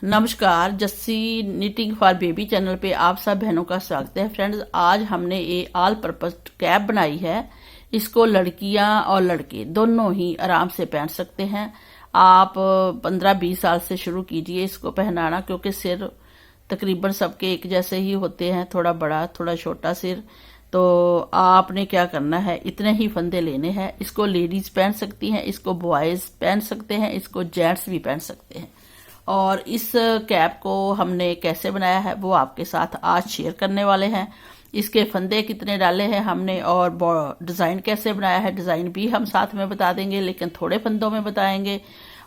नमस्कार, Jassi knitting for baby channel पे आप सब बहनों का स्वागत है। फ्रेंड्स, आज हमने ये ऑल पर्पस कैप बनाई है। इसको लड़कियां और लड़के दोनों ही आराम से पहन सकते हैं। आप 15-20 साल से शुरू कीजिए इसको पहनाना, क्योंकि सिर तकरीबन सबके एक जैसे ही होते हैं, थोड़ा बड़ा थोड़ा छोटा सिर। तो आपने क्या करना है, इतने ही फंदे लेने हैं। इसको लेडीज पहन सकती हैं, इसको बॉयज पहन सकते हैं, इसको जेंट्स भी पहन सकते हैं। और इस कैप को हमने कैसे बनाया है वो आपके साथ आज शेयर करने वाले हैं। इसके फंदे कितने डाले हैं हमने और डिज़ाइन कैसे बनाया है, डिज़ाइन भी हम साथ में बता देंगे, लेकिन थोड़े फंदों में बताएंगे।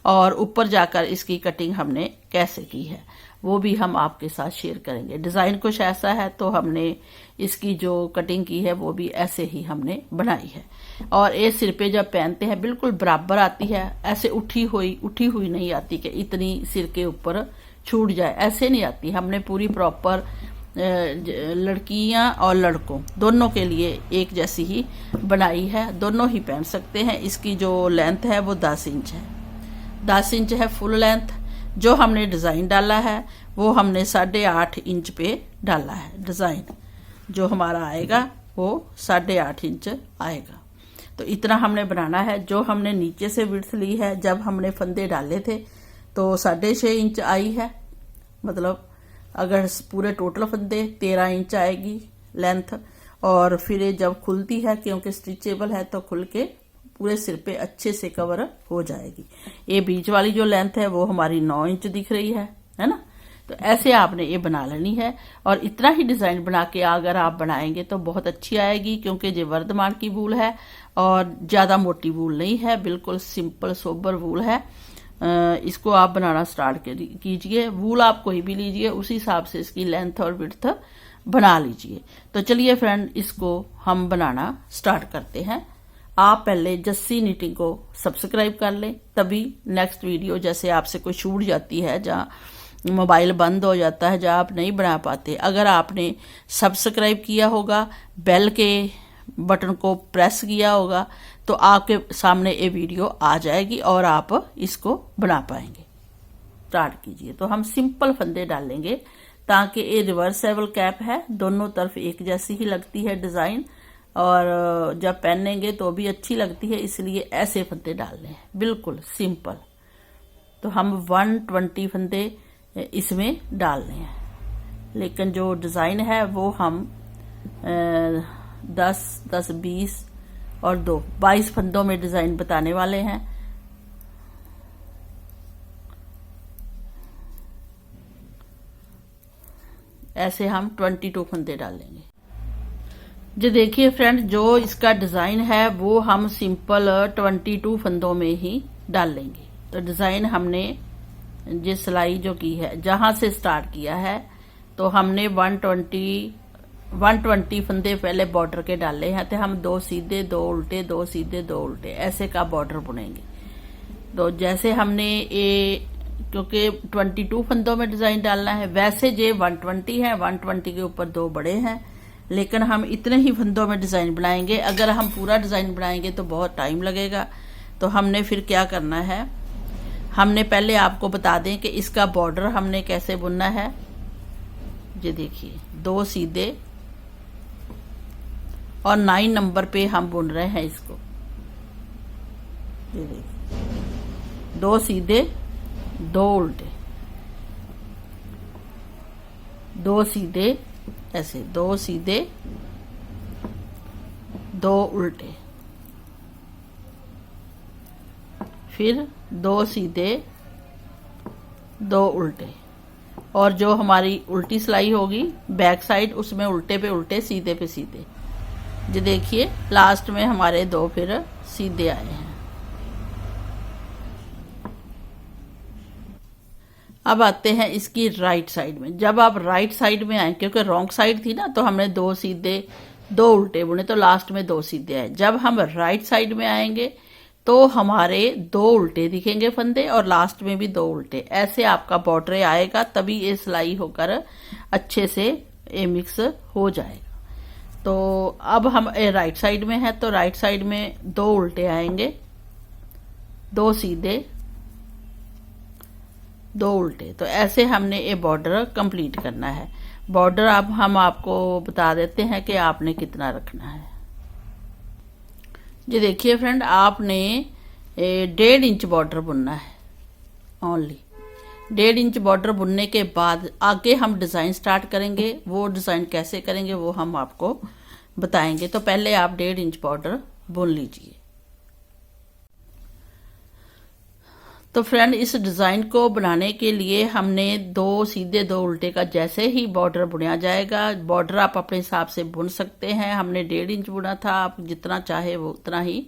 और ऊपर जाकर इसकी कटिंग हमने कैसे की है वो भी हम आपके साथ शेयर करेंगे। डिज़ाइन कुछ ऐसा है, तो हमने इसकी जो कटिंग की है वो भी ऐसे ही हमने बनाई है। और ये सिर पे जब पहनते हैं बिल्कुल बराबर आती है, ऐसे उठी हुई नहीं आती कि इतनी सिर के ऊपर छूट जाए, ऐसे नहीं आती। हमने पूरी प्रॉपर लड़कियां और लड़कों दोनों के लिए एक जैसी ही बनाई है, दोनों ही पहन सकते हैं। इसकी जो लेंथ है वो 10 इंच है, 10 इंच है फुल लेंथ। जो हमने डिज़ाइन डाला है वो हमने 8.5 इंच पे डाला है। डिज़ाइन जो हमारा आएगा वो 8.5 इंच आएगा। तो इतना हमने बनाना है। जो हमने नीचे से विड्थ ली है, जब हमने फंदे डाले थे तो 6.5 इंच आई है। मतलब अगर पूरे टोटल फंदे 13 इंच आएगी लेंथ। और फिर ये जब खुलती है, क्योंकि स्टिचेबल है, तो खुल के पूरे सिर पे अच्छे से कवर हो जाएगी। ये बीच वाली जो लेंथ है वो हमारी 9 इंच दिख रही है ना। तो ऐसे आपने ये बना लेनी है। और इतना ही डिज़ाइन बना के अगर आप बनाएंगे तो बहुत अच्छी आएगी, क्योंकि ये वर्धमान की वूल है और ज़्यादा मोटी वूल नहीं है, बिल्कुल सिंपल सोबर वूल है। इसको आप बनाना स्टार्ट कीजिए। वूल आप कोई भी लीजिए, उसी हिसाब से इसकी लेंथ और विड्थ बना लीजिए। तो चलिए फ्रेंड, इसको हम बनाना स्टार्ट करते हैं। आप पहले जस्सी निटिंग को सब्सक्राइब कर लें, तभी नेक्स्ट वीडियो जैसे आपसे कोई छूट जाती है, जहाँ मोबाइल बंद हो जाता है, जहाँ आप नहीं बना पाते, अगर आपने सब्सक्राइब किया होगा, बेल के बटन को प्रेस किया होगा, तो आपके सामने ये वीडियो आ जाएगी और आप इसको बना पाएंगे। स्टार्ट कीजिए। तो हम सिंपल फंदे डालेंगे ताकि ये रिवर्सेबल कैप है, दोनों तरफ एक जैसी ही लगती है डिज़ाइन, और जब पहनेंगे तो भी अच्छी लगती है, इसलिए ऐसे फंदे डालने हैं, बिल्कुल सिंपल। तो हम 120 फंदे इसमें डालने हैं, लेकिन जो डिज़ाइन है वो हम 10, 20 और 22 फंदों में डिज़ाइन बताने वाले हैं। ऐसे हम 22 फंदे डालेंगे। जो देखिए फ्रेंड, जो इसका डिज़ाइन है वो हम सिंपल 22 फंदों में ही डाल लेंगे। तो डिज़ाइन हमने जो सिलाई जो की है, जहां से स्टार्ट किया है, तो हमने 120 फंदे पहले बॉर्डर के डाले हैं। तो हम 2 सीधे 2 उल्टे, 2 सीधे 2 उल्टे, ऐसे का बॉर्डर बुनेंगे। तो जैसे हमने ये, क्योंकि 22 फंदों में डिज़ाइन डालना है, वैसे ये 120 है, 120 के ऊपर 2 बड़े हैं, लेकिन हम इतने ही फंदों में डिज़ाइन बनाएंगे। अगर हम पूरा डिज़ाइन बनाएंगे तो बहुत टाइम लगेगा। तो हमने फिर क्या करना है, हमने पहले आपको बता दें कि इसका बॉर्डर हमने कैसे बुनना है। ये देखिए, 2 सीधे और 9 नंबर पे हम बुन रहे हैं इसको। ये देखिए, 2 सीधे 2 उल्टे, 2 सीधे, ऐसे 2 सीधे 2 उल्टे, फिर 2 सीधे 2 उल्टे। और जो हमारी उल्टी सिलाई होगी बैक साइड, उसमें उल्टे पे उल्टे, सीधे पे सीधे। जो देखिए लास्ट में हमारे 2 फिर सीधे आए हैं। अब आते हैं इसकी राइट साइड में। जब आप राइट साइड में आए, क्योंकि रॉन्ग साइड थी ना, तो हमने 2 सीधे 2 उल्टे बुने, तो लास्ट में 2 सीधे आए। जब हम राइट साइड में आएंगे तो हमारे 2 उल्टे दिखेंगे फंदे, और लास्ट में भी 2 उल्टे। ऐसे आपका बॉर्डर आएगा, तभी ये सिलाई होकर अच्छे से ये मिक्स हो जाएगा। तो अब हम राइट साइड में है, तो राइट साइड में 2 उल्टे आएंगे, 2 सीधे, दो उल्टे। तो ऐसे हमने ये बॉर्डर कंप्लीट करना है। बॉर्डर अब हम आपको बता देते हैं कि आपने कितना रखना है। जी देखिए फ्रेंड, आपने 1.5 इंच बॉर्डर बुनना है ओनली। 1.5 इंच बॉर्डर बुनने के बाद आगे हम डिज़ाइन स्टार्ट करेंगे। वो डिज़ाइन कैसे करेंगे वो हम आपको बताएंगे। तो पहले आप 1.5 इंच बॉर्डर बुन लीजिए। तो फ्रेंड, इस डिज़ाइन को बनाने के लिए हमने 2 सीधे 2 उल्टे का जैसे ही बॉर्डर बुना जाएगा। बॉर्डर आप अपने हिसाब से बुन सकते हैं। हमने 1.5 इंच बुना था, आप जितना चाहे वो उतना ही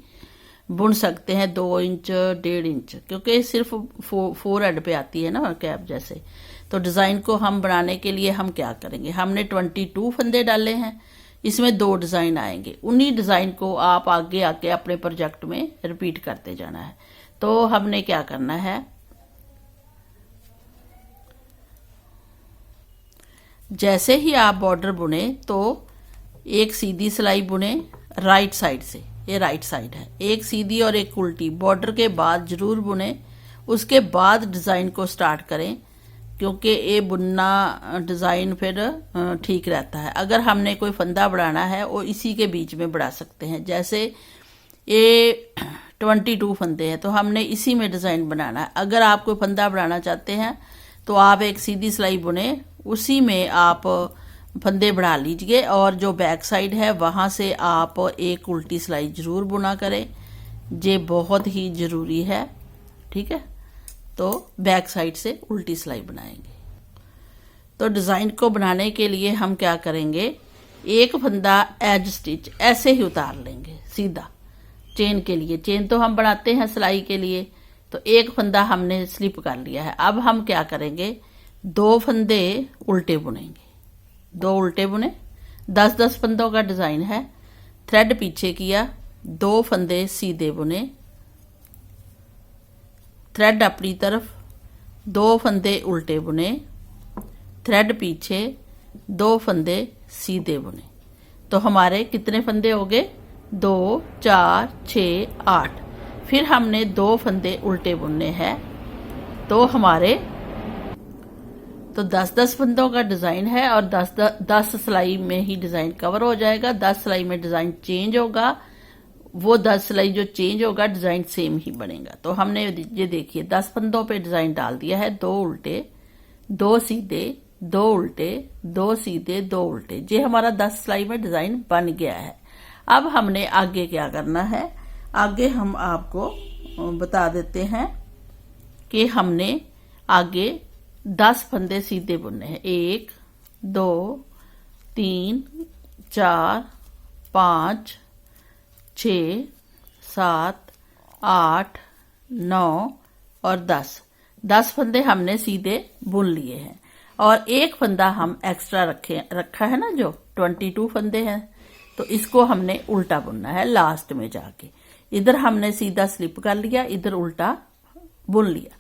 बुन सकते हैं। 2 इंच 1.5 इंच, क्योंकि सिर्फ 4 हेड पे आती है ना कैप जैसे। तो डिज़ाइन को हम बनाने के लिए हम क्या करेंगे, हमने 22 फंदे डाले हैं। इसमें 2 डिज़ाइन आएंगे। उन्हीं डिज़ाइन को आप आगे आके अपने प्रोजेक्ट में रिपीट करते जाना है। तो हमने क्या करना है, जैसे ही आप बॉर्डर बुने तो एक सीधी सिलाई बुने राइट साइड से, ये राइट साइड है, एक सीधी और एक उल्टी बॉर्डर के बाद जरूर बुने। उसके बाद डिज़ाइन को स्टार्ट करें, क्योंकि ये बुनना डिज़ाइन फिर ठीक रहता है। अगर हमने कोई फंदा बढ़ाना है वो इसी के बीच में बढ़ा सकते हैं। जैसे ये 22 फंदे हैं तो हमने इसी में डिज़ाइन बनाना है। अगर आप कोई फंदा बढ़ाना चाहते हैं तो आप एक सीधी सिलाई बुने, उसी में आप फंदे बढ़ा लीजिए, और जो बैक साइड है वहाँ से आप एक उल्टी सिलाई ज़रूर बुना करें। ये बहुत ही ज़रूरी है, ठीक है। तो बैक साइड से उल्टी सिलाई बनाएंगे। तो डिज़ाइन को बनाने के लिए हम क्या करेंगे, एक फंदा एज स्टिच ऐसे ही उतार लेंगे सीधा। चेन के लिए, चेन तो हम बनाते हैं सिलाई के लिए, तो एक फंदा हमने स्लिप कर लिया है। अब हम क्या करेंगे, 2 फंदे उल्टे बुनेंगे। 2 उल्टे बुने, 10-10 फंदों का डिज़ाइन है। थ्रेड पीछे किया, 2 फंदे सीधे बुने, थ्रेड अपनी तरफ, 2 फंदे उल्टे बुने, थ्रेड पीछे, 2 फंदे सीधे बुने। तो हमारे कितने फंदे हो गए, 2, 4, 6, 8। फिर हमने 2 फंदे उल्टे बुनने हैं। तो हमारे तो 10-10 फंदों का डिज़ाइन है, और 10 सिलाई में ही डिज़ाइन कवर हो जाएगा। 10 सिलाई में डिज़ाइन चेंज होगा, वो 10 सिलाई जो चेंज होगा डिज़ाइन सेम ही बनेगा। तो हमने ये देखिए 10 फंदों पे डिज़ाइन डाल दिया है। 2 उल्टे, 2 सीधे, 2 उल्टे, 2 सीधे, 2 उल्टे। ये हमारा 10 सिलाई में डिज़ाइन बन गया है। अब हमने आगे क्या करना है, आगे हम आपको बता देते हैं कि हमने आगे 10 फंदे सीधे बुनने हैं। 1, 2, 3, 4, 5, 6, 7, 8, 9 और 10 फंदे हमने सीधे बुन लिए हैं। और एक फंदा हम एक्स्ट्रा रखा है ना, जो 22 फंदे हैं, तो इसको हमने उल्टा बुनना है लास्ट में जाके। इधर हमने सीधा स्लिप कर लिया, इधर उल्टा बुन लिया।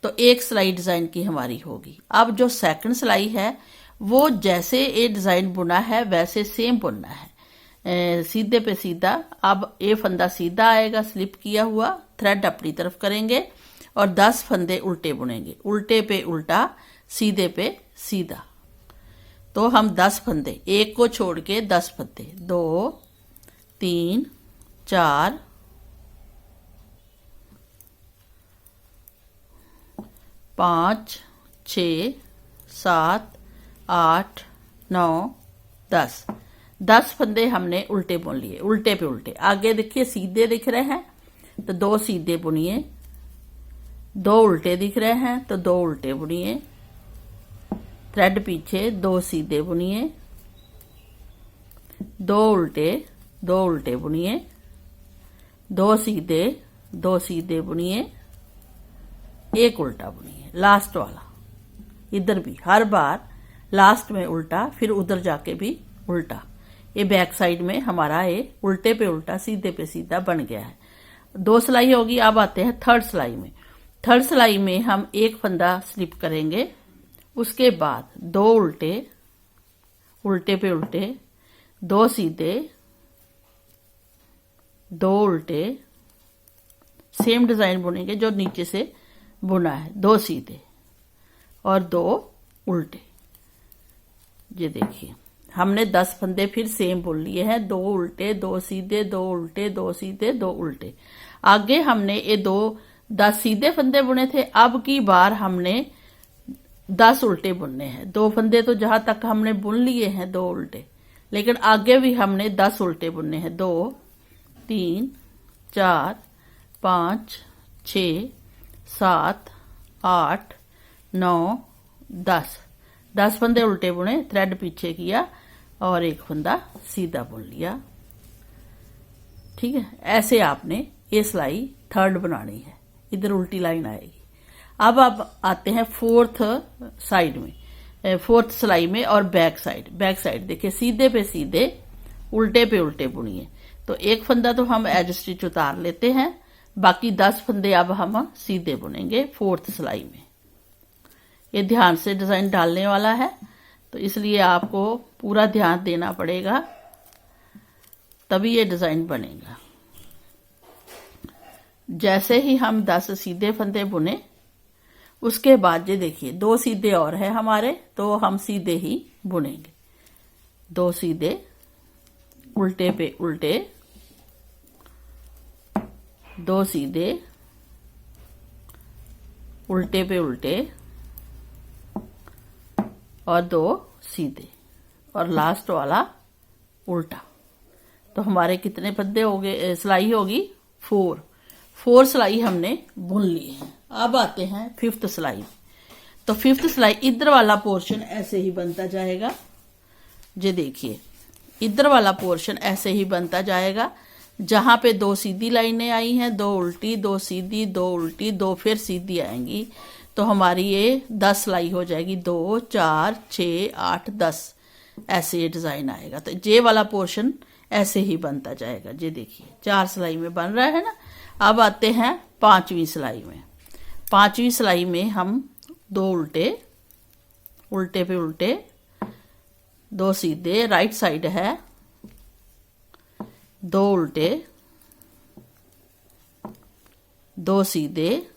तो एक सिलाई डिज़ाइन की हमारी होगी। अब जो सेकंड सिलाई है वो जैसे ये डिज़ाइन बुना है वैसे सेम बुनना है, सीधे पे सीधा। अब ये फंदा सीधा आएगा स्लिप किया हुआ, थ्रेड अपनी तरफ करेंगे और 10 फंदे उल्टे बुनेंगे, उल्टे पे उल्टा, सीधे पे सीधा। तो हम 10 फंदे, एक को छोड़ के 10 फंदे, 2, 3, 4, 5, 6, 7, 8, 9, 10 फंदे हमने उल्टे बुन लिए, उल्टे पे उल्टे। आगे देखिए सीधे दिख रहे हैं तो 2 सीधे बुनिए, 2 उल्टे दिख रहे हैं तो 2 उल्टे बुनिए, थ्रेड पीछे, 2 सीधे बुनिए, 2 उल्टे, 2 उल्टे बुनिए, 2 सीधे, 2 सीधे बुनिए, एक उल्टा बुनिए, लास्ट वाला। इधर भी हर बार लास्ट में उल्टा, फिर उधर जाके भी उल्टा। ये बैक साइड में हमारा ये उल्टे पे उल्टा, सीधे पे सीधा बन गया है। 2 सिलाई होगी। अब आते हैं थर्ड सिलाई में। थर्ड सिलाई में हम एक फंदा स्लिप करेंगे, उसके बाद 2 उल्टे, उल्टे पे उल्टे, 2 सीधे, 2 उल्टे, सेम डिजाइन बुनेंगे जो नीचे से बुना है, 2 सीधे, और 2 उल्टे। ये देखिए हमने 10 फंदे फिर सेम बुन लिए हैं, 2 उल्टे 2 सीधे 2 उल्टे 2 सीधे 2 उल्टे। आगे हमने ये 10 सीधे फंदे बुने थे, अब की बार हमने 10 उल्टे बुनने हैं। 2 फंदे तो जहां तक हमने बुन लिए हैं 2 उल्टे, लेकिन आगे भी हमने 10 उल्टे बुनने हैं। 2 3 4 5 6 7 8 9 10 फंदे उल्टे बुने, थ्रेड पीछे किया और एक फंदा सीधा बुन लिया। ठीक है, ऐसे आपने ये सिलाई थर्ड बनानी है। इधर उल्टी लाइन आएगी। अब आप आते हैं फोर्थ साइड में, फोर्थ सिलाई में और बैक साइड देखिए सीधे पे सीधे उल्टे पे उल्टे बुनिए। तो एक फंदा तो हम एज स्टिच उतार लेते हैं, बाकी 10 फंदे अब हम सीधे बुनेंगे फोर्थ सिलाई में। ये ध्यान से डिजाइन डालने वाला है, तो इसलिए आपको पूरा ध्यान देना पड़ेगा, तभी ये डिजाइन बनेगा। जैसे ही हम 10 सीधे फंदे बुने, उसके बाद ये देखिए 2 सीधे और है हमारे, तो हम सीधे ही बुनेंगे। 2 सीधे उल्टे पे उल्टे, 2 सीधे उल्टे पे उल्टे और 2 सीधे और लास्ट वाला उल्टा। तो हमारे कितने फंदे हो गए, सिलाई होगी 4 सिलाई हमने बुन ली है। अब आते हैं 5th सिलाई। तो 5th सिलाई इधर वाला पोर्शन ऐसे ही बनता जाएगा। ये देखिए इधर वाला पोर्शन ऐसे ही बनता जाएगा। जहां पे 2 सीधी लाइनें आई हैं, 2 उल्टी 2 सीधी 2 उल्टी 2 फिर सीधी आएंगी, तो हमारी ये 10 सिलाई हो जाएगी। 2 4 6 8 10 ऐसे ये डिजाइन आएगा। तो ये वाला पोर्शन ऐसे ही बनता जाएगा। ये देखिए 4 सिलाई में बन रहा है ना। अब आते हैं 5वीं सिलाई में। 5वीं सिलाई में हम 2 उल्टे पे उल्टे, 2 सीधे, राइट साइड है, 2 उल्टे 2 सीधे।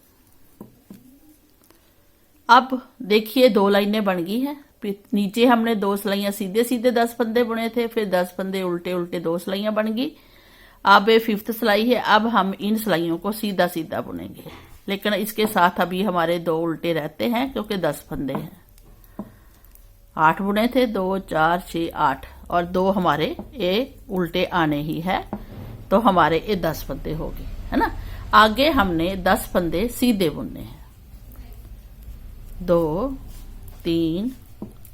अब देखिए 2 लाइनें बन गई हैं। नीचे हमने 2 सिलाइयां सीधे सीधे 10 फंदे बुने थे, फिर 10 फंदे उल्टे उल्टे 2 सिलाइयां बन गई। अब ये 5th सिलाई है। अब हम इन सिलाइयों को सीधा सीधा बुनेंगे, लेकिन इसके साथ अभी हमारे 2 उल्टे रहते हैं क्योंकि 10 फंदे हैं। 8 बुने थे, 2 4 6 8 और 2 हमारे ये उल्टे आने ही है, तो हमारे ये 10 फंदे हो गए, है ना। आगे हमने 10 फंदे सीधे बुनने हैं। 2 3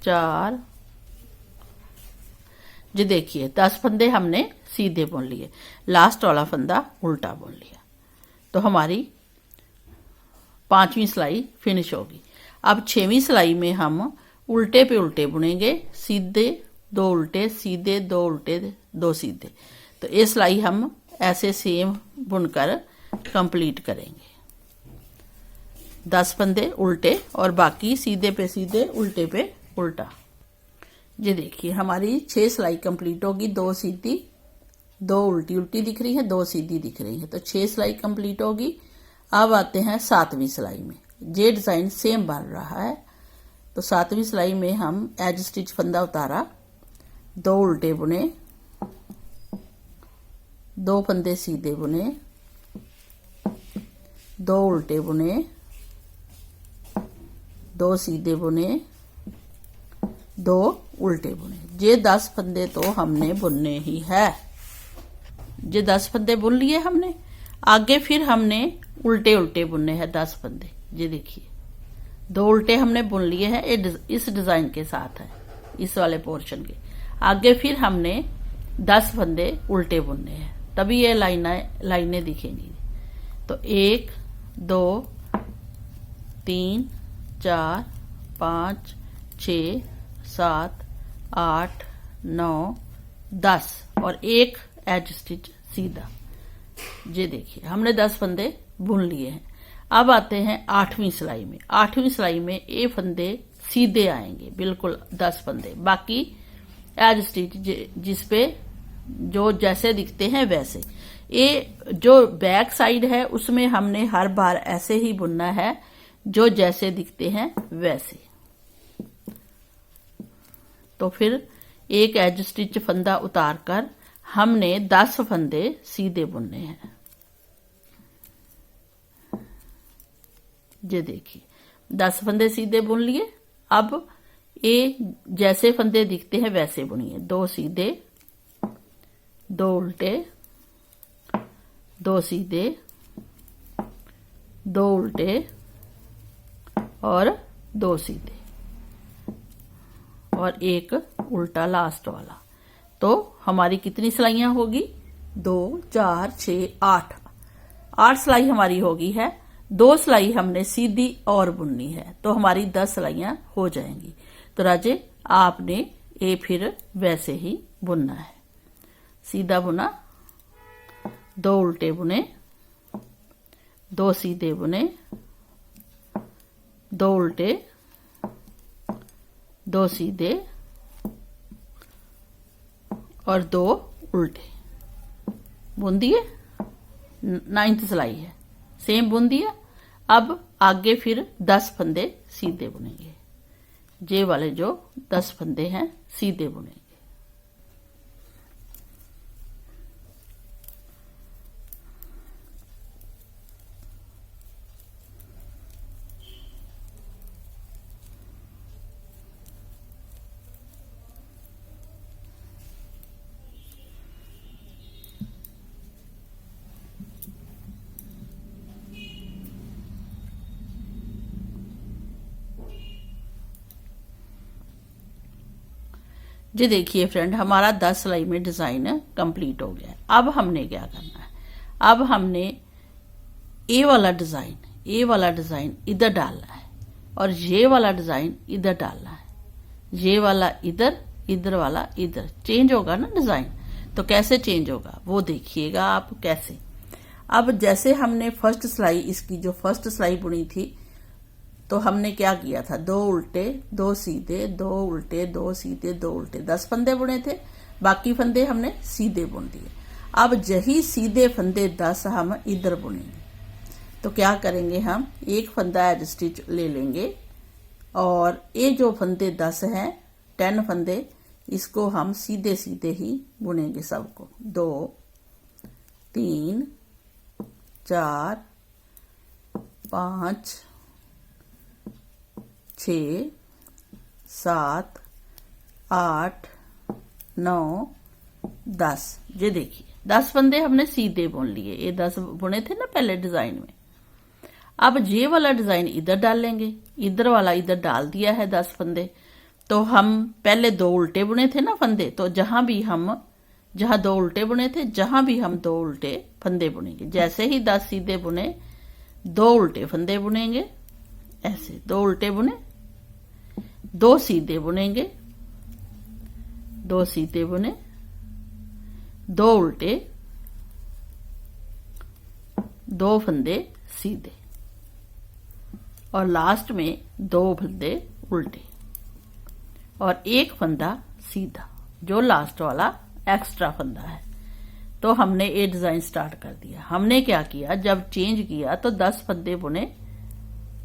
4, जी देखिए 10 फंदे हमने सीधे बुन लिए, लास्ट वाला फंदा उल्टा बुन लिया, तो हमारी 5वीं सिलाई फिनिश होगी। अब 6वीं सिलाई में हम उल्टे पे उल्टे बुनेंगे, सीधे 2 उल्टे सीधे 2 उल्टे 2 सीधे। तो ये सिलाई हम ऐसे सेम बुनकर कंप्लीट करेंगे। 10 फंदे उल्टे और बाकी सीधे पे सीधे उल्टे पे उल्टा। ये देखिए हमारी 6 सिलाई कंप्लीट होगी। 2 सीधी 2 उल्टी उल्टी दिख रही है, 2 सीधी दिख रही है, तो 6 सिलाई कंप्लीट होगी। अब आते हैं 7वीं सिलाई में। ये डिजाइन सेम बन रहा है। तो 7वीं सिलाई में हम एज स्टिच फंदा उतारा, 2 उल्टे बुने, 2 फंदे सीधे बुने, 2 उल्टे बुने, 2 सीधे बुने, 2 उल्टे बुने। ये 10 फंदे तो हमने बुनने ही है। ये 10 फंदे बुन लिए हमने। आगे फिर हमने उल्टे उल्टे बुनने हैं 10 फंदे। ये देखिए 2 उल्टे हमने बुन लिए हैं, इस डिजाइन के साथ है, इस वाले पोर्शन के। आगे फिर हमने 10 फंदे उल्टे बुनने हैं, तभी ये लाइनें दिखेंगी। तो 1 2 3 4 5 6 7 8 9 10 और एक एज स्टिच सीधा। ये देखिए हमने 10 फंदे बुन लिए हैं। अब आते हैं 8वीं सिलाई में। 8वीं सिलाई में ये फंदे सीधे आएंगे, बिल्कुल 10 फंदे, बाकी एज स्टिच जिसपे जो जैसे दिखते हैं वैसे। ये जो बैक साइड है उसमें हमने हर बार ऐसे ही बुनना है जो जैसे दिखते हैं वैसे। तो फिर एक एज स्टिच फंदा उतारकर हमने 10 फंदे सीधे बुनने हैं। ये देखिए 10 फंदे सीधे बुन लिए। अब ये जैसे फंदे दिखते हैं वैसे बुनिए, 2 सीधे, 2 उल्टे, 2 सीधे, 2 उल्टे और 2 सीधे और एक उल्टा लास्ट वाला। तो हमारी कितनी सिलाइयां होगी? 2 4 6 8 सिलाई हमारी होगी है। 2 सिलाई हमने सीधी और बुननी है, तो हमारी 10 सिलाइयां हो जाएंगी। तो राजे आपने ये फिर वैसे ही बुनना है। सीधा बुना, 2 उल्टे बुने, 2 सीधे बुने, 2 उल्टे, 2 सीधे और 2 उल्टे बुन दिए। 9th सिलाई है, सेम बुन दिया। अब आगे फिर 10 फंदे सीधे बुनेंगे। जे वाले जो 10 फंदे हैं सीधे बुनेंगे। जी देखिए फ्रेंड, हमारा 10 सिलाई में डिजाइन कंप्लीट हो गया है। अब हमने क्या करना है? अब हमने ए वाला डिजाइन इधर डालना है और ये वाला डिजाइन इधर डालना है। ये वाला इधर, इधर वाला इधर। चेंज होगा ना डिजाइन, तो कैसे चेंज होगा वो देखिएगा आप कैसे। अब जैसे हमने फर्स्ट सिलाई, इसकी जो फर्स्ट सिलाई बुनी थी, तो हमने क्या किया था? 2 उल्टे, 2 सीधे, 2 उल्टे, 2 सीधे, 2 उल्टे, 10 फंदे बुने थे। बाकी फंदे हमने सीधे बुन दिए। अब यही सीधे फंदे 10 हम इधर बुनेंगे। तो क्या करेंगे? हम एक फंदा एज स्टिच ले लेंगे और ये जो फंदे 10 हैं, 10 फंदे, इसको हम सीधे सीधे ही बुनेंगे सबको। 2 3 4 5 6 7 8 9 10। ये देखिए 10 फंदे हमने सीधे बुन लिए। ये 10 बुने थे ना पहले डिजाइन में। अब ये वाला डिजाइन इधर डाल लेंगे, इधर वाला इधर डाल दिया है 10 फंदे। तो हम पहले 2 उल्टे बुने थे ना फंदे, तो जहां 2 उल्टे बुने थे, जहां भी हम 2 उल्टे फंदे बुनेंगे। जैसे ही 10 सीधे बुने, 2 उल्टे फंदे बुनेंगे। ऐसे 2 उल्टे बुने, 2 सीधे बुनेंगे, 2 सीधे बुने, 2 उल्टे, 2 फंदे सीधे और लास्ट में 2 फंदे उल्टे और एक फंदा सीधा, जो लास्ट वाला एक्स्ट्रा फंदा है। तो हमने ये डिजाइन स्टार्ट कर दिया। हमने क्या किया? जब चेंज किया तो 10 फंदे बुने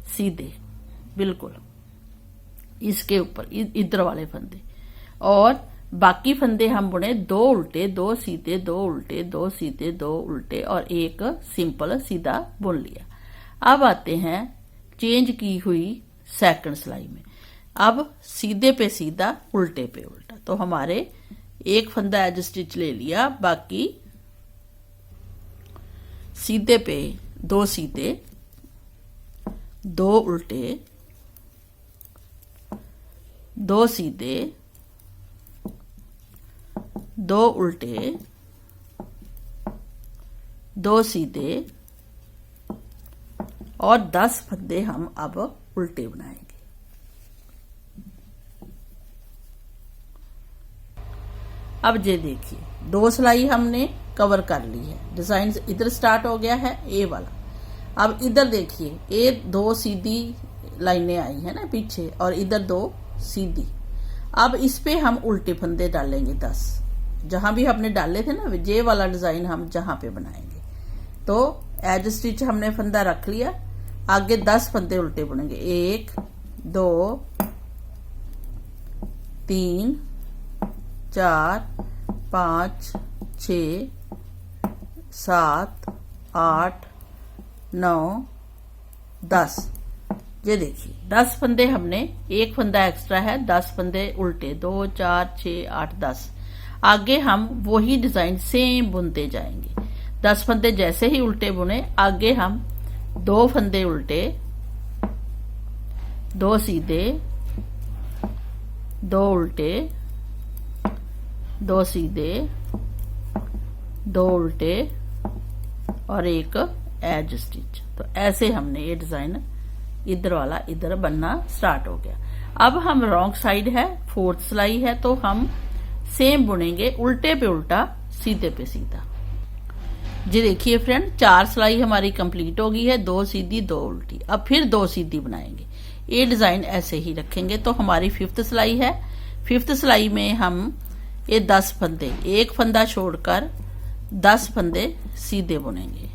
सीधे, बिल्कुल इसके ऊपर इधर वाले फंदे, और बाकी फंदे हम बुने 2 उल्टे, 2 सीधे, 2 उल्टे, 2 सीधे, 2 उल्टे और एक सिंपल सीधा बुन लिया। अब आते हैं चेंज की हुई सेकंड सिलाई में। अब सीधे पे सीधा, उल्टे पे उल्टा। तो हमारे एक फंदा एज स्टिच ले लिया, बाकी सीधे पे 2 सीधे, 2 उल्टे, 2 सीधे, 2 उल्टे, 2 सीधे और 10 फंदे हम अब उल्टे बनाएंगे। अब ये देखिए 2 सिलाई हमने कवर कर ली है। डिजाइन इधर स्टार्ट हो गया है ए वाला। अब इधर देखिए, ये 2 सीधी लाइनें आई है ना पीछे, और इधर 2 सीधी। अब इस पे हम उल्टे फंदे डालेंगे 10, जहां भी हमने डाले थे ना, ये वाला डिजाइन हम जहां पे बनाएंगे। तो एज स्टिच हमने फंदा रख लिया आगे 10 फंदे उल्टे बुनेंगे। 1 2 3 4 5 6 7 8 9 10। ये देखिए 10 फंदे हमने, एक फंदा एक्स्ट्रा है, 10 फंदे उल्टे, 2 4 6 8 10। आगे हम वही डिजाइन सेम बुनते जाएंगे। 10 फंदे जैसे ही उल्टे बुने, आगे हम 2 फंदे उल्टे, 2 सीधे, 2 उल्टे, 2 सीधे, 2 उल्टे और एक एज स्टिच। तो ऐसे हमने ये डिजाइन इधर वाला इधर बनना स्टार्ट हो गया। अब हम रॉन्ग साइड है, 4th सिलाई है, तो हम सेम बुनेंगे उल्टे पे उल्टा, सीधे पे सीधा। जी देखिए फ्रेंड, 4 सिलाई हमारी कंप्लीट हो गई है, 2 सीधी 2 उल्टी। अब फिर 2 सीधी बनाएंगे। ये डिजाइन ऐसे ही रखेंगे। तो हमारी 5th सिलाई है। 5th सिलाई में हम ये 10 फंदे, एक फंदा छोड़कर 10 फंदे सीधे बुनेंगे।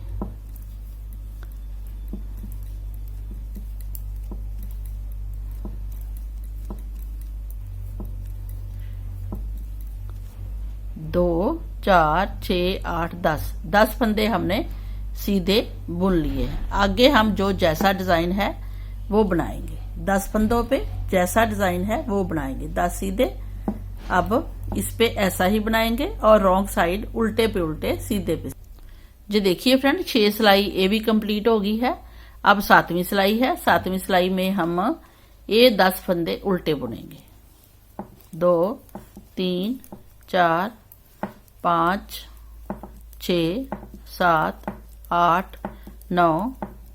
दो 4 6 8 10 फंदे हमने सीधे बुन लिए हैं। आगे हम जो जैसा डिजाइन है वो बनाएंगे। 10 फंदों पे जैसा डिजाइन है वो बनाएंगे, 10 सीधे। अब इस पे ऐसा ही बनाएंगे और रॉन्ग साइड उल्टे पे उल्टे, सीधे पे। जी देखिए फ्रेंड, 6 सिलाई ये भी कंप्लीट हो गई है। अब 7वीं सिलाई है। 7वीं सिलाई में हम ये 10 फंदे उल्टे बुनेंगे। 2 3 4 5 6 7 8 9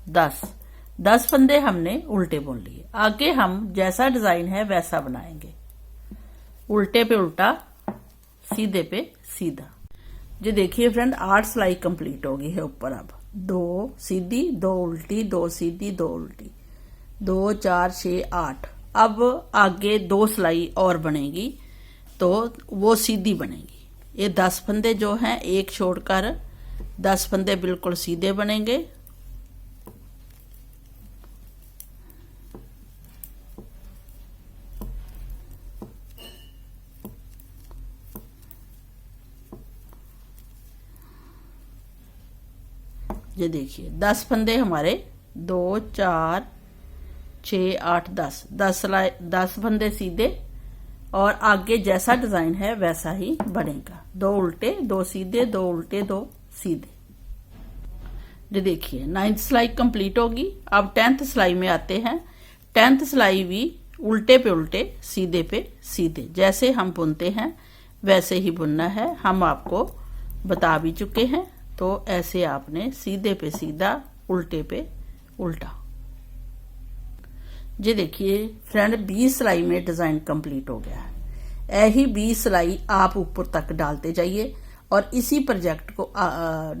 10 फंदे हमने उल्टे बुन लिए। आगे हम जैसा डिजाइन है वैसा बनाएंगे, उल्टे पे उल्टा, सीधे पे सीधा। जी देखिए फ्रेंड, 8 सिलाई कंप्लीट हो गई है ऊपर। अब 2 सीधी 2 उल्टी, 2 सीधी 2 उल्टी, 2 4 6 8। अब आगे 2 सिलाई और बनेगी तो वो सीधी बनेगी। ये 10 फंदे जो हैं, एक छोड़कर 10 फंदे बिल्कुल सीधे बनेंगे। ये देखिए 10 फंदे हमारे, 2 4 6 8 10 फंदे सीधे और आगे जैसा डिजाइन है वैसा ही बनेगा। 2 उल्टे 2 सीधे, 2 उल्टे 2 सीधे। ये देखिए 9th सिलाई कंप्लीट होगी। अब 10th सिलाई में आते हैं। 10th सिलाई भी उल्टे पे उल्टे, सीधे पे सीधे, जैसे हम बुनते हैं वैसे ही बुनना है। हम आपको बता भी चुके हैं। तो ऐसे आपने सीधे पे सीधा, उल्टे पे उल्टा। जी देखिए फ्रेंड, 20 सिलाई में डिजाइन कंप्लीट हो गया है। यही 20 सिलाई आप ऊपर तक डालते जाइए और इसी प्रोजेक्ट को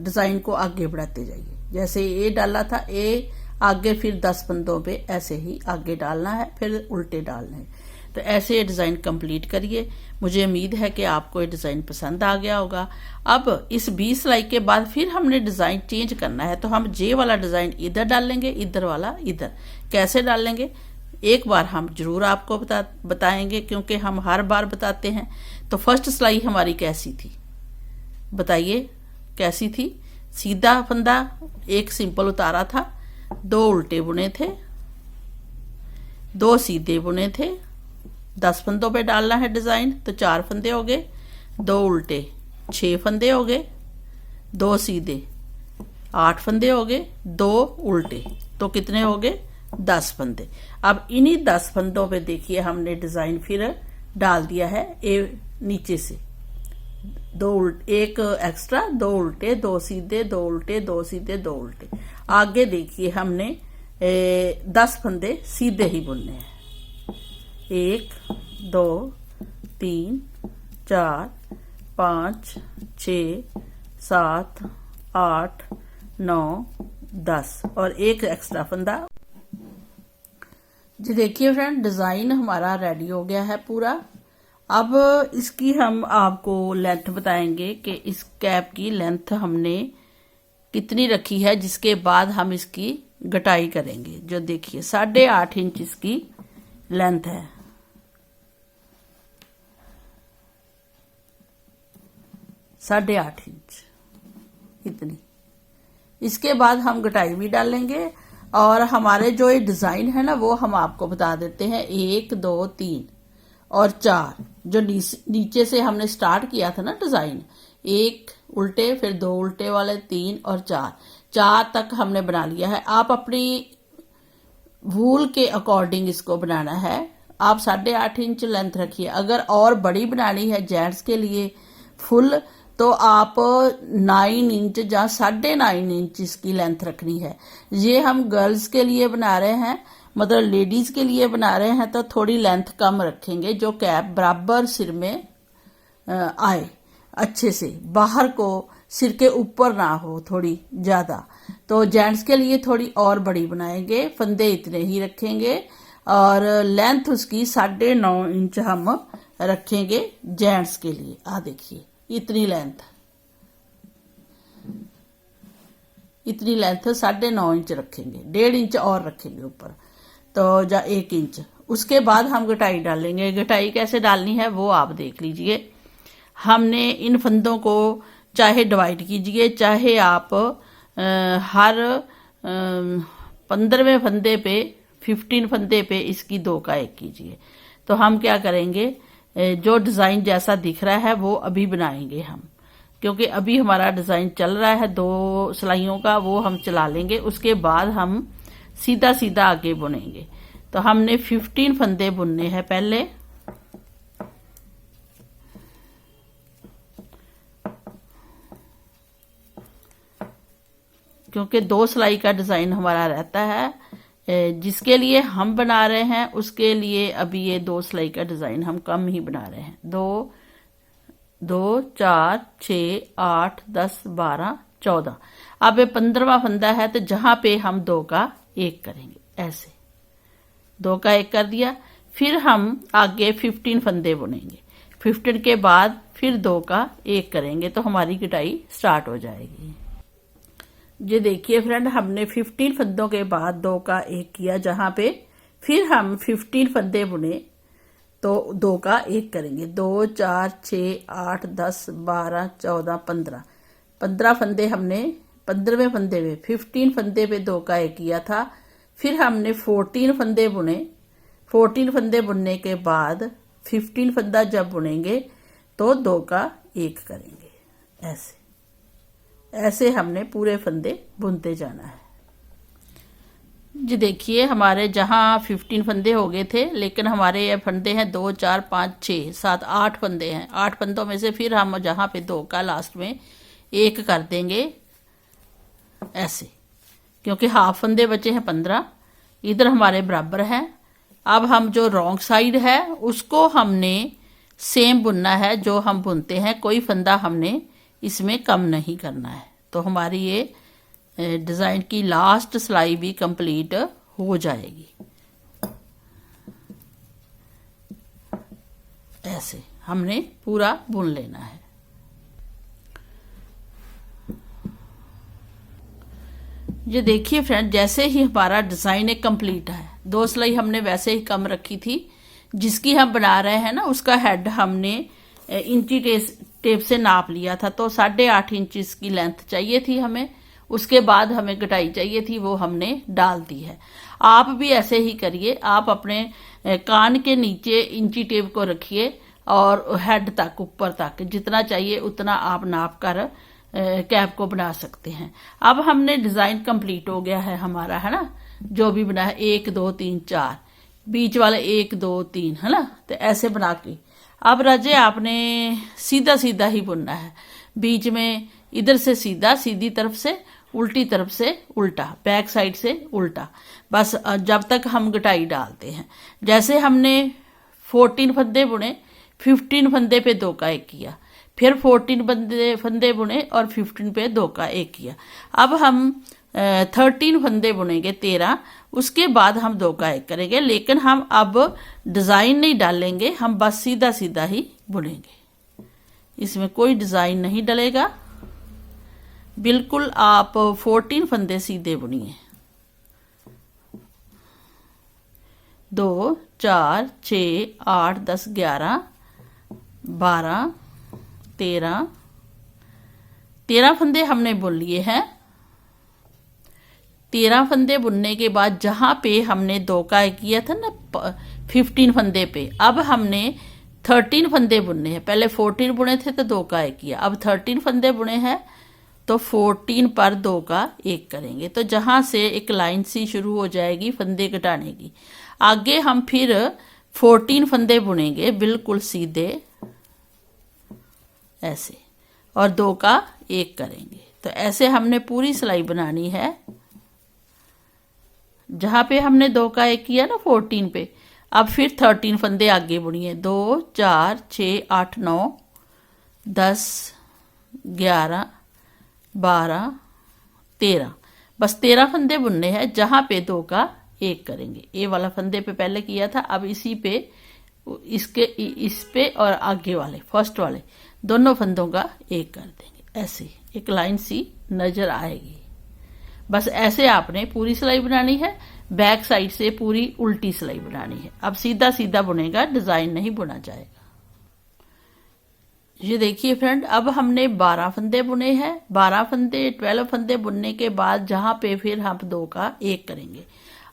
डिजाइन को आगे बढ़ाते जाइए। जैसे ये डाला था, ये आगे फिर 10 फंदों पे ऐसे ही आगे डालना है, फिर उल्टे डालने हैं। तो ऐसे ये डिजाइन कंप्लीट करिए। मुझे उम्मीद है कि आपको ये डिजाइन पसंद आ गया होगा। अब इस 20 सिलाई के बाद फिर हमने डिजाइन चेंज करना है। तो हम जे वाला डिजाइन इधर डालेंगे, इधर वाला इधर। कैसे डालेंगे एक बार हम जरूर आपको बताएंगे, क्योंकि हम हर बार बताते हैं। तो फर्स्ट सिलाई हमारी कैसी थी बताइए, कैसी थी? सीधा फंदा एक सिंपल उतारा था, 2 उल्टे बुने थे, 2 सीधे बुने थे। 10 फंदों पे डालना है डिजाइन, तो 4 फंदे हो गए, 2 उल्टे 6 फंदे हो गए, 2 सीधे 8 फंदे हो गए, 2 उल्टे, तो कितने हो गए? 10 फंदे। अब इन्हीं 10 फंदों पे देखिए हमने डिजाइन फिर डाल दिया है। नीचे से 2 उल्टे, एक एक्स्ट्रा, 2 उल्टे 2 सीधे, 2 उल्टे 2 सीधे 2 उल्टे। आगे देखिए हमने 10 फंदे सीधे ही बुनने हैं। 1 2 3 4 5 6 7 8 9 10 और एक एक्स्ट्रा फंदा। जी देखिए फ्रेंड, डिजाइन हमारा रेडी हो गया है पूरा। अब इसकी हम आपको लेंथ बताएंगे कि इस कैप की लेंथ हमने कितनी रखी है, जिसके बाद हम इसकी गटाई करेंगे। जो देखिए 8.5 इंच इसकी लेंथ है। साढ़े 8 इंच इतनी। इसके बाद हम गटाई भी डालेंगे और हमारे जो ये डिजाइन है ना वो हम आपको बता देते हैं। 1 2 3 और 4 जो नीचे से हमने स्टार्ट किया था ना डिजाइन, 1 उल्टे, फिर 2 उल्टे वाले, 3 और 4 तक हमने बना लिया है। आप अपनी वूल के अकॉर्डिंग इसको बनाना है। आप 8.5 इंच लेंथ रखिए। अगर और बड़ी बनानी है जेंट्स के लिए फुल, तो आप 9 इंच या 9.5 इंच इसकी लेंथ रखनी है। ये हम गर्ल्स के लिए बना रहे हैं, मतलब लेडीज के लिए बना रहे हैं, तो थोड़ी लेंथ कम रखेंगे, जो कैप बराबर सिर में आए, अच्छे से बाहर को सिर के ऊपर ना हो थोड़ी ज्यादा। तो जेंट्स के लिए थोड़ी और बड़ी बनाएंगे, फंदे इतने ही रखेंगे और लेंथ उसकी 9.5 इंच हम रखेंगे जेंट्स के लिए। देखिए इतनी लेंथ 9.5 इंच रखेंगे, 1.5 इंच और रखेंगे ऊपर, तो या 1 इंच। उसके बाद हम गटाई डालेंगे। गटाई कैसे डालनी है वो आप देख लीजिए। हमने इन फंदों को चाहे डिवाइड कीजिए, चाहे आप हर 15वें फंदे पे 15 फंदे पे इसकी 2 का 1 कीजिए। तो हम क्या करेंगे, जो डिजाइन जैसा दिख रहा है वो अभी बनाएंगे हम, क्योंकि अभी हमारा डिजाइन चल रहा है 2 सिलाइयों का, वो हम चला लेंगे। उसके बाद हम सीधा सीधा आगे बुनेंगे। तो हमने 15 फंदे बुनने हैं पहले। क्योंकि 2 सिलाई का डिजाइन हमारा रहता है, जिसके लिए हम बना रहे हैं उसके लिए अभी ये 2 सिलाई का डिजाइन हम कम ही बना रहे हैं। 2 2 4 6 8 10 12 14। अब ये 15वां फंदा है, तो जहां पे हम 2 का 1 करेंगे, ऐसे 2 का 1 कर दिया। फिर हम आगे 15 फंदे बुनेंगे। 15 के बाद फिर 2 का 1 करेंगे, तो हमारी कटाई स्टार्ट हो जाएगी। ये देखिए फ्रेंड, हमने 15 फंदों के बाद 2 का 1 किया, जहां पे फिर हम 15 फंदे बुने तो 2 का 1 करेंगे। 2 4 6 8 10 12 14 15 फंदे हमने 15वें फंदे में 15 फंदे पे 2 का 1 किया था। फिर हमने 14 फंदे बुने। 14 फंदे बुनने के बाद 15 फंदा जब बुनेंगे तो 2 का 1 करेंगे। ऐसे हमने पूरे फंदे बुनते जाना है। जी देखिए, हमारे जहां 15 फंदे हो गए थे, लेकिन हमारे ये फंदे हैं 2 4 5 6 7 8 फंदे हैं। 8 फंदों में से फिर हम जहां पे 2 का लास्ट में 1 कर देंगे ऐसे, क्योंकि हाफ फंदे बचे हैं 15, इधर हमारे बराबर है। अब हम जो रॉन्ग साइड है उसको हमने सेम बुनना है जो हम बुनते हैं, कोई फंदा हमने इसमें कम नहीं करना है। तो हमारी ये डिजाइन की लास्ट सिलाई भी कंप्लीट हो जाएगी। ऐसे हमने पूरा बुन लेना है। ये देखिए फ्रेंड, जैसे ही हमारा डिजाइन एक कंप्लीट है, 2 सिलाई हमने वैसे ही कम रखी थी, जिसकी हम बना रहे हैं ना उसका हेड हमने इंची टेप से नाप लिया था, तो 8.5 इंच की लेंथ चाहिए थी हमें। उसके बाद हमें कटाई चाहिए थी, वो हमने डाल दी है। आप भी ऐसे ही करिए। आप अपने कान के नीचे इंची टेप को रखिए और हेड तक, ऊपर तक जितना चाहिए उतना आप नाप कर कैप को बना सकते हैं। अब हमने डिजाइन कंप्लीट हो गया है हमारा, है ना, जो भी बना है 1 2 3 4, बीच वाले 1 2 3, है ना। तो ऐसे बना के अब राजे आपने सीधा सीधा ही बुनना है। बीच में इधर से सीधा, सीधी तरफ से, उल्टी तरफ से उल्टा, बैक साइड से उल्टा, बस जब तक हम गटाई डालते हैं। जैसे हमने 14 फंदे बुने, 15 फंदे पे 2 का 1 किया, फिर 14 फंदे बुने और 15 पे 2 का 1 किया। अब हम 13 फंदे बुनेंगे, 13, उसके बाद हम 2 का 1 करेंगे। लेकिन हम अब डिजाइन नहीं डालेंगे, हम बस सीधा सीधा ही बुनेंगे, इसमें कोई डिजाइन नहीं डलेगा। बिल्कुल आप 14 फंदे सीधे बुनिए। 2 4 6 8 10 11 12 13 13 फंदे हमने बुन लिए हैं। 13 फंदे बुनने के बाद जहाँ पे हमने 2 का एक किया था ना 15 फंदे पे, अब हमने 13 फंदे बुनने हैं। पहले 14 बुने थे तो 2 का एक किया, अब 13 फंदे बुने हैं तो 14 पर 2 का एक करेंगे। तो जहाँ से एक लाइन सी शुरू हो जाएगी फंदे घटाने की, आगे हम फिर 14 फंदे बुनेंगे बिल्कुल सीधे ऐसे, और 2 का एक करेंगे। तो ऐसे हमने पूरी सिलाई बनानी है। जहाँ पे हमने 2 का एक किया ना 14 पे, अब फिर 13 फंदे आगे बुनिए। 2 4 6 8 9 10 11 12 13, बस 13 फंदे बुनने हैं जहाँ पे 2 का एक करेंगे। ये वाला फंदे पे पहले किया था, अब इसी पे इस पे और आगे वाले फर्स्ट वाले दोनों फंदों का एक कर देंगे। ऐसे एक लाइन सी नजर आएगी। बस ऐसे आपने पूरी सिलाई बनानी है। बैक साइड से पूरी उल्टी सिलाई बनानी है। अब सीधा सीधा बुनेगा, डिजाइन नहीं बुना जाएगा। ये देखिए फ्रेंड, अब हमने 12 फंदे बुने हैं। 12 फंदे 12 फंदे बुनने के बाद जहां पे फिर हम 2 का एक करेंगे।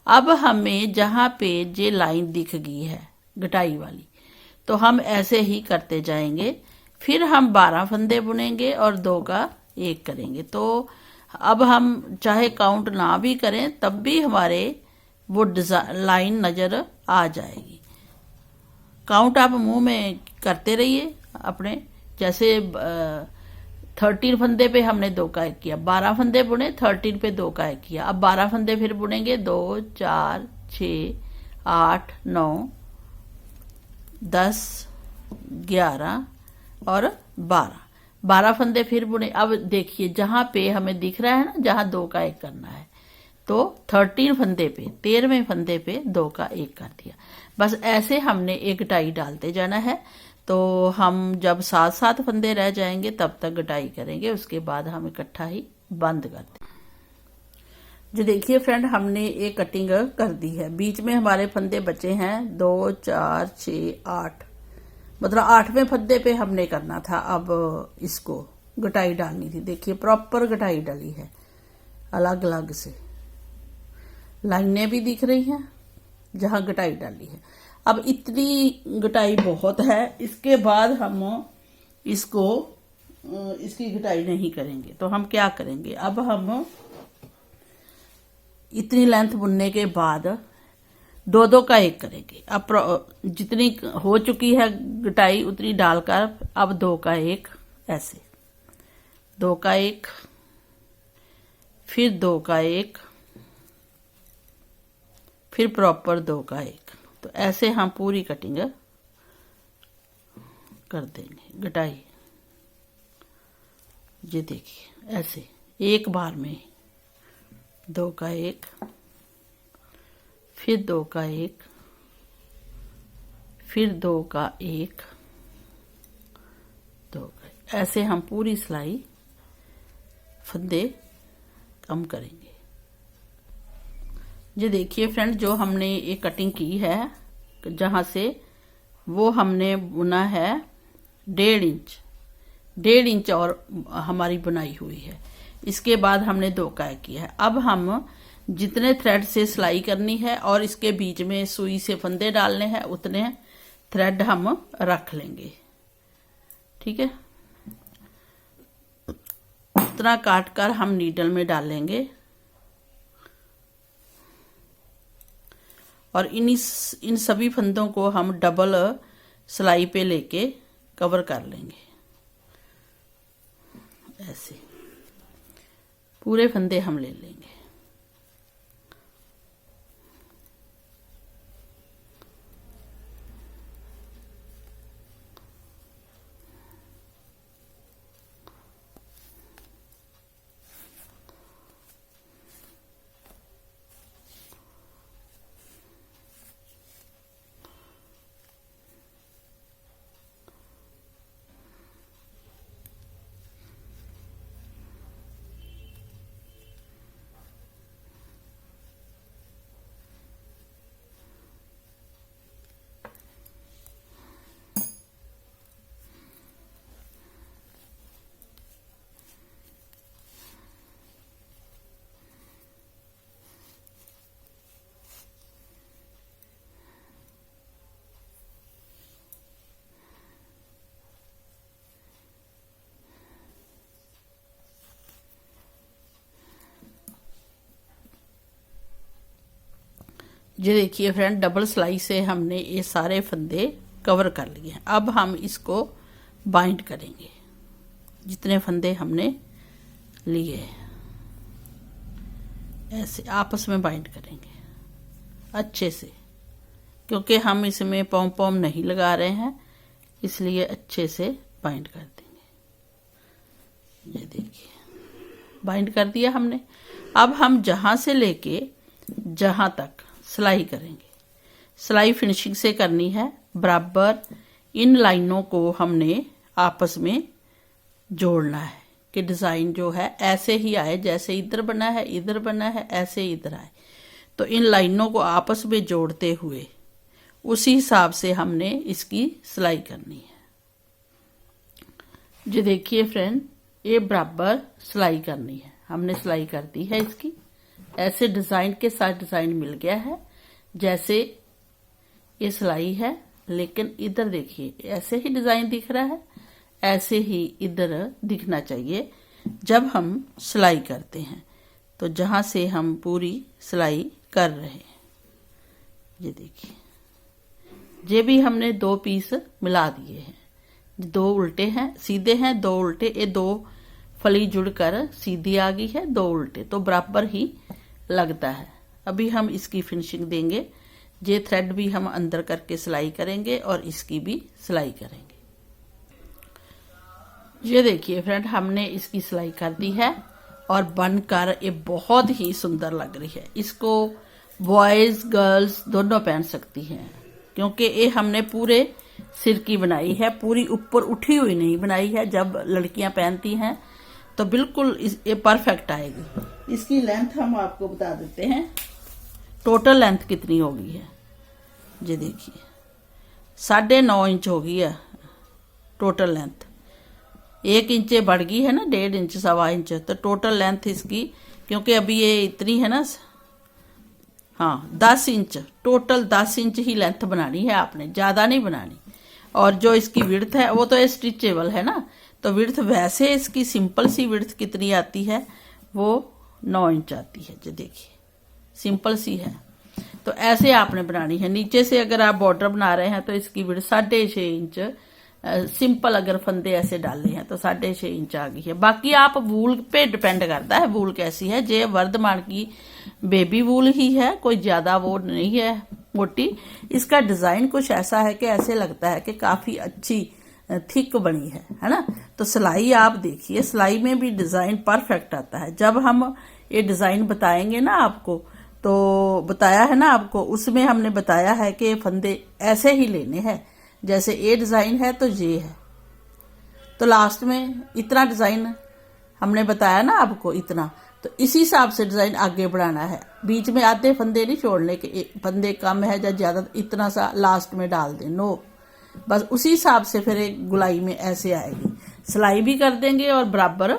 अब हमें जहां पे ये लाइन दिख गई है घटाई वाली, तो हम ऐसे ही करते जाएंगे। फिर हम 12 फंदे बुनेंगे और 2 का एक करेंगे। तो अब हम चाहे काउंट ना भी करें तब भी हमारे वो लाइन नजर आ जाएगी। काउंट आप मुंह में करते रहिए अपने। जैसे 13 फंदे पे हमने 2 का एक किया, 12 फंदे बुने, 13 पे 2 का एक किया। अब 12 फंदे फिर बुनेंगे। 2 4 6 8 9 10 11 और 12 फंदे फिर बुने। अब देखिए जहां पे हमें दिख रहा है ना, जहां 2 का एक करना है, तो 13 फंदे पे 13वें फंदे पे 2 का एक कर दिया। बस ऐसे हमने एक घटाई डालते जाना है। तो हम जब 7 फंदे रह जाएंगे तब तक घटाई करेंगे, उसके बाद हम इकट्ठा ही बंद कर दें। जो देखिए फ्रेंड, हमने एक कटिंग कर दी है। बीच में हमारे फंदे बचे हैं 2 4 6 8, मतलब 8वें फंदे पे हमने करना था। अब इसको घटाई डालनी थी। देखिए प्रॉपर घटाई डाली है, अलग अलग से लाइनें भी दिख रही हैं जहां घटाई डाली है। अब इतनी घटाई बहुत है, इसके बाद हम इसको इसकी घटाई नहीं करेंगे। तो हम क्या करेंगे, अब हम इतनी लेंथ बुनने के बाद 2 का एक करेंगे। अब जितनी हो चुकी है घटाई उतनी डालकर अब 2 का एक, ऐसे 2 का एक, फिर 2 का एक, फिर प्रॉपर 2 का एक। तो ऐसे हम पूरी कटिंग कर देंगे घटाई। ये देखिए ऐसे एक बार में 2 का एक, फिर 2 का एक, फिर 2 का एक, 2 का, ऐसे हम पूरी सिलाई फंदे कम करेंगे। ये देखिए फ्रेंड, जो हमने ये कटिंग की है जहां से, वो हमने बुना है 1.5 इंच और हमारी बुनाई हुई है। इसके बाद हमने 2 का एक किया है। अब हम जितने थ्रेड से सिलाई करनी है और इसके बीच में सुई से फंदे डालने हैं उतने थ्रेड हम रख लेंगे। ठीक है, उतना काट कर हम नीडल में डालेंगे और इन सभी फंदों को हम डबल सिलाई पे लेके कवर कर लेंगे। ऐसे पूरे फंदे हम ले लेंगे। ये देखिए फ्रेंड, डबल सिलाई से हमने ये सारे फंदे कवर कर लिए हैं। अब हम इसको बाइंड करेंगे, जितने फंदे हमने लिए ऐसे आपस में बाइंड करेंगे अच्छे से, क्योंकि हम इसमें पॉम पॉम नहीं लगा रहे हैं, इसलिए अच्छे से बाइंड कर देंगे। ये देखिए बाइंड कर दिया हमने। अब हम जहां से लेके जहां तक सिलाई करेंगे, सिलाई फिनिशिंग से करनी है। बराबर इन लाइनों को हमने आपस में जोड़ना है कि डिजाइन जो है ऐसे ही आए, जैसे इधर बना है इधर बना है, ऐसे इधर आए। तो इन लाइनों को आपस में जोड़ते हुए उसी हिसाब से हमने इसकी सिलाई करनी है। ये देखिए फ्रेंड, ये बराबर सिलाई करनी है। हमने सिलाई कर दी है इसकी, ऐसे डिजाइन के साथ डिजाइन मिल गया है। जैसे ये सिलाई है, लेकिन इधर देखिए ऐसे ही डिजाइन दिख रहा है, ऐसे ही इधर दिखना चाहिए जब हम सिलाई करते हैं। तो जहां से हम पूरी सिलाई कर रहे हैं, ये देखिए, ये भी हमने 2 पीस मिला दिए हैं। 2 उल्टे हैं, सीधे हैं, 2 उल्टे, ये 2 फली जुड़कर सीधी आ गई है, 2 उल्टे, तो बराबर ही लगता है। अभी हम इसकी फिनिशिंग देंगे। ये थ्रेड भी हम अंदर करके सिलाई करेंगे और इसकी भी सिलाई करेंगे। ये देखिए फ्रेंड, हमने इसकी सिलाई कर दी है और बनकर ये बहुत ही सुंदर लग रही है। इसको बॉयज गर्ल्स दोनों पहन सकती हैं, क्योंकि ये हमने पूरे सिर की बनाई है, पूरी ऊपर उठी हुई नहीं बनाई है। जब लड़कियां पहनती हैं तो बिल्कुल ये परफेक्ट आएगी। इसकी लेंथ हम आपको बता देते हैं, टोटल लेंथ कितनी होगी है। ये देखिए 9.5 इंच होगी है टोटल लेंथ। 1 इंच बढ़ गई है ना, 1.5 इंच 1.25 इंच, तो टोटल लेंथ इसकी, क्योंकि अभी ये इतनी है ना, हाँ 10 इंच, टोटल 10 इंच ही लेंथ बनानी है आपने, ज्यादा नहीं बनानी। और जो इसकी विड्थ है वो तो स्टिचेबल है ना, तो विड्थ वैसे इसकी सिंपल सी विड्थ कितनी आती है, वो 9 इंच आती है। जो देखिए सिंपल सी है, तो ऐसे आपने बनानी है। नीचे से अगर आप बॉर्डर बना रहे हैं तो इसकी विड्थ 6.5 इंच, सिंपल अगर फंदे ऐसे डाले हैं तो 6.5 इंच आ गई है। बाकी आप वूल पे डिपेंड करता है, वूल कैसी है। जे वर्धमान की बेबी वूल ही है, कोई ज्यादा वो नहीं है मोटी। इसका डिजाइन कुछ ऐसा है कि ऐसे लगता है कि काफी अच्छी थिक बनी है ना। तो सिलाई आप देखिए, सिलाई में भी डिजाइन परफेक्ट आता है। जब हम ये डिजाइन बताएंगे ना आपको, तो बताया है ना आपको, उसमें हमने बताया है कि फंदे ऐसे ही लेने हैं, जैसे ये डिजाइन है तो ये है, तो लास्ट में इतना डिजाइन हमने बताया ना आपको, इतना, तो इसी हिसाब से डिजाइन आगे बढ़ाना है। बीच में आधे फंदे नहीं छोड़ने के, फंदे कम है या ज्यादा, इतना सा लास्ट में डाल दे, नो, बस उसी हिसाब से फिर एक गुलाई में ऐसे आएगी। सिलाई भी कर देंगे और बराबर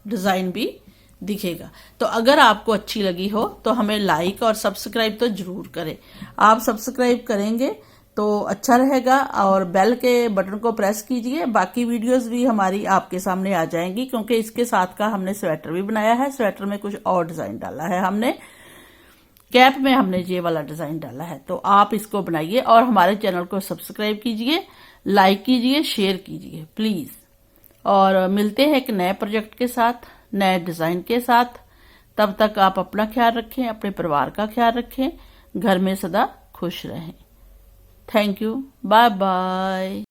डिजाइन भी दिखेगा। तो अगर आपको अच्छी लगी हो तो हमें लाइक और सब्सक्राइब तो जरूर करें। आप सब्सक्राइब करेंगे तो अच्छा रहेगा, और बेल के बटन को प्रेस कीजिए। बाकी वीडियोस भी हमारी आपके सामने आ जाएंगी, क्योंकि इसके साथ का हमने स्वेटर भी बनाया है। स्वेटर में कुछ और डिजाइन डाला है हमने, कैप में हमने ये वाला डिजाइन डाला है। तो आप इसको बनाइए और हमारे चैनल को सब्सक्राइब कीजिए, लाइक कीजिए, शेयर कीजिए प्लीज। और मिलते हैं एक नए प्रोजेक्ट के साथ, नए डिजाइन के साथ। तब तक आप अपना ख्याल रखें, अपने परिवार का ख्याल रखें, घर में सदा खुश रहें। Thank you, bye bye.